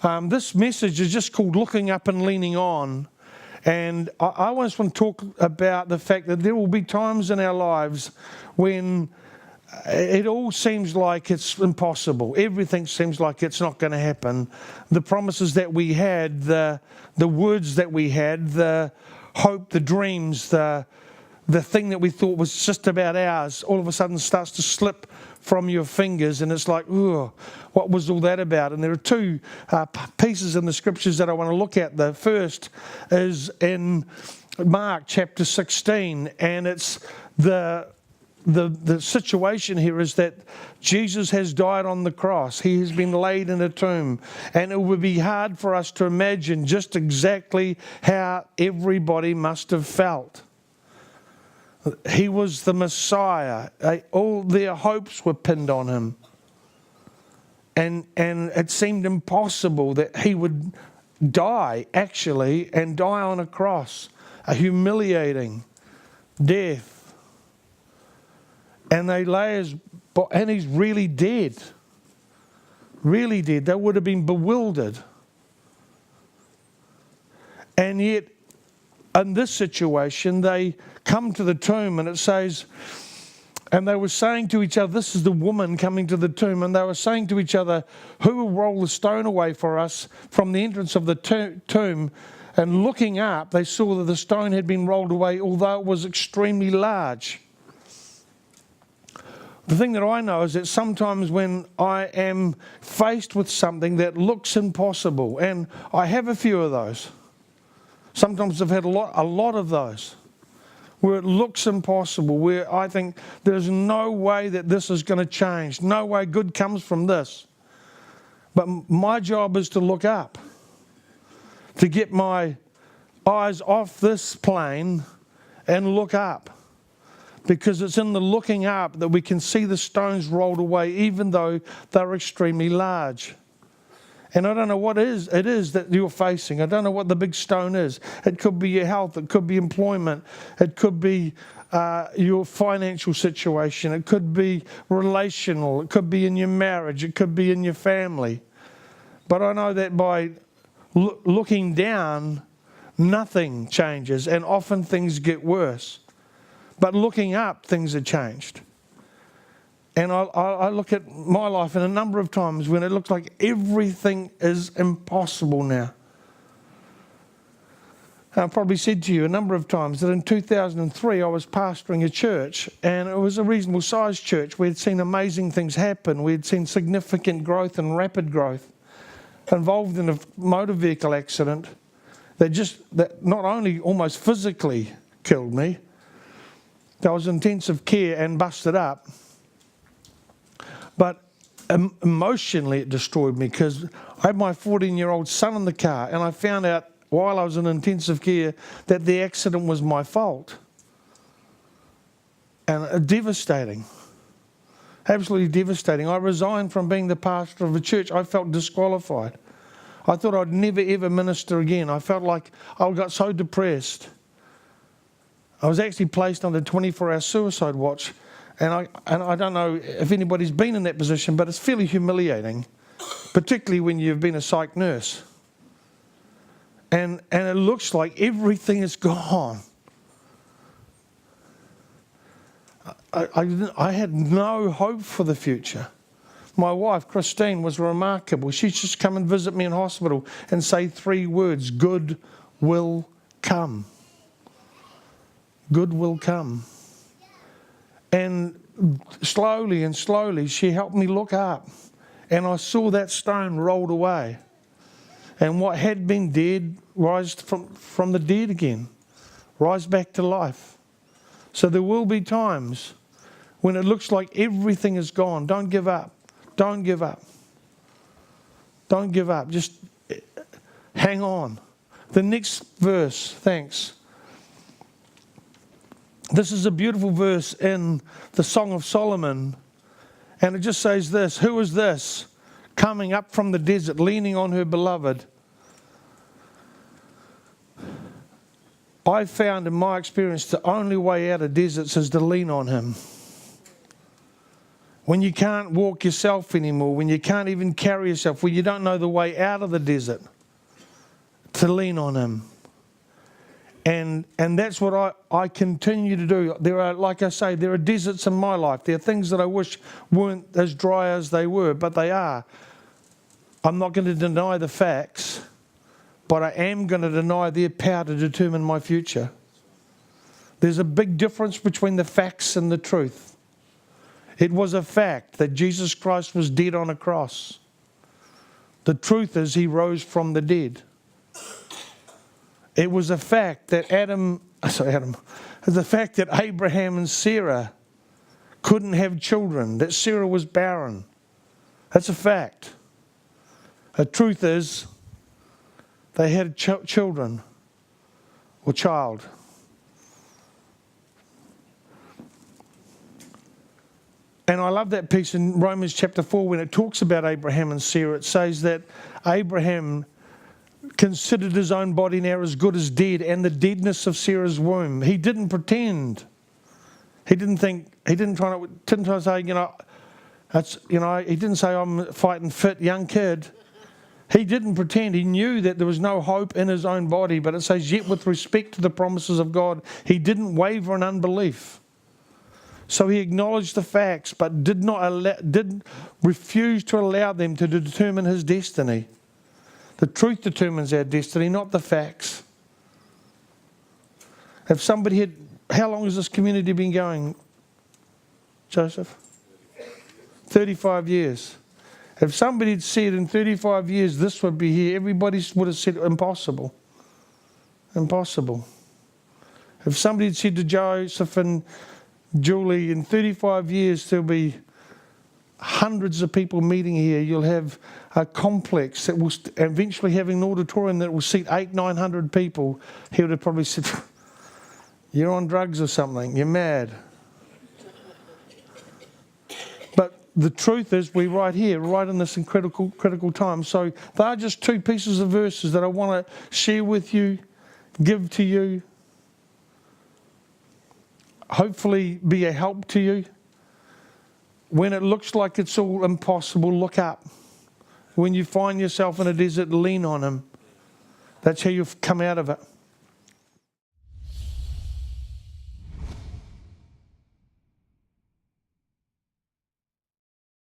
This message is just called Looking Up and Leaning On. And I always want to talk about the fact that there will be times in our lives when it all seems like it's impossible. Everything seems like it's not going to happen. The promises that we had, the words that we had, the hope, the dreams, the thing that we thought was just about ours, all of a sudden starts to slip from your fingers, and it's like, oh, what was all that about? And there are two pieces in the scriptures that I want to look at. The first is in Mark chapter 16, and it's the situation here is that Jesus has died on the cross. He has been laid in a tomb, and it would be hard for us to imagine just exactly how everybody must have felt. He was the Messiah. All their hopes were pinned on him. And it seemed impossible that he would die, actually, and die on a cross. A humiliating death. And they lay and he's really dead. Really dead. They would have been bewildered. And yet, in this situation, they come to the tomb, and it says, and they were saying to each other, this is the woman coming to the tomb, and they were saying to each other, who will roll the stone away for us from the entrance of the tomb? And looking up, they saw that the stone had been rolled away, although it was extremely large. The thing that I know is that sometimes when I am faced with something that looks impossible, and I have a few of those, sometimes I've had a lot of those, where it looks impossible, where I think there's no way that this is going to change, no way good comes from this. But my job is to look up, to get my eyes off this plane and look up. Because it's in the looking up that we can see the stones rolled away, even though they're extremely large. And I don't know what it is that you're facing. I don't know what the big stone is. It could be your health. It could be employment. It could be your financial situation. It could be relational. It could be in your marriage. It could be in your family. But I know that by looking down, nothing changes, and often things get worse. But looking up, things are changed. And I look at my life in a number of times when it looks like everything is impossible now. I've probably said to you a number of times that in 2003 I was pastoring a church, and it was a reasonable sized church. We had seen amazing things happen. We had seen significant growth and rapid growth. Involved in a motor vehicle accident that not only almost physically killed me, I was in intensive care and busted up. But emotionally it destroyed me, because I had my 14-year-old son in the car, and I found out while I was in intensive care that the accident was my fault. And devastating. Absolutely devastating. I resigned from being the pastor of a church. I felt disqualified. I thought I'd never ever minister again. I felt like I got so depressed. I was actually placed under 24-hour suicide watch. And I don't know if anybody's been in that position, but it's fairly humiliating, particularly when you've been a psych nurse. And it looks like everything is gone. I had no hope for the future. My wife, Christine, was remarkable. She'd just come and visit me in hospital and say 3 words: good will come. Good will come. And slowly and slowly, she helped me look up. And I saw that stone rolled away. And what had been dead rise from the dead again. Rise back to life. So there will be times when it looks like everything is gone. Don't give up. Don't give up. Don't give up. Just hang on. The next verse, thanks. This is a beautiful verse in the Song of Solomon, and it just says this: who is this coming up from the desert, leaning on her beloved? I found in my experience the only way out of deserts is to lean on him. when you can't walk yourself anymore, when you can't even carry yourself, when you don't know the way out of the desert, to lean on him. And that's what I continue to do. There are, like I say, there are deserts in my life. There are things that I wish weren't as dry as they were, but they are. I'm not going to deny the facts, but I am going to deny their power to determine my future. There's a big difference between the facts and the truth. It was a fact that Jesus Christ was dead on a cross. The truth is he rose from the dead. It was a fact that the fact that Abraham and Sarah couldn't have children, that Sarah was barren. That's a fact. The truth is they had children or child. And I love that piece in Romans chapter 4 when it talks about Abraham and Sarah. It says that Abraham considered his own body now as good as dead, and the deadness of Sarah's womb. He didn't pretend. He didn't try to say, he didn't say, I'm a fighting fit young kid. He didn't pretend. He knew that there was no hope in his own body, but it says, yet with respect to the promises of God, he didn't waver in unbelief. So he acknowledged the facts, but did refuse to allow them to determine his destiny. The truth determines our destiny, not the facts. If somebody had, how long has this community been going, Joseph? 35 years. If somebody had said in 35 years this would be here, everybody would have said impossible. Impossible. If somebody had said to Joseph and Julie, in 35 years there'll be hundreds of people meeting here, you'll have a complex that will eventually having an auditorium that will seat 800-900 people, he would have probably said, you're on drugs or something, you're mad. But the truth is, we're right here, right in this critical time. So they are just two pieces of verses that I want to share with you, give to you, hopefully be a help to you. When it looks like it's all impossible, look up. When you find yourself in a desert, lean on him. That's how you'll come out of it.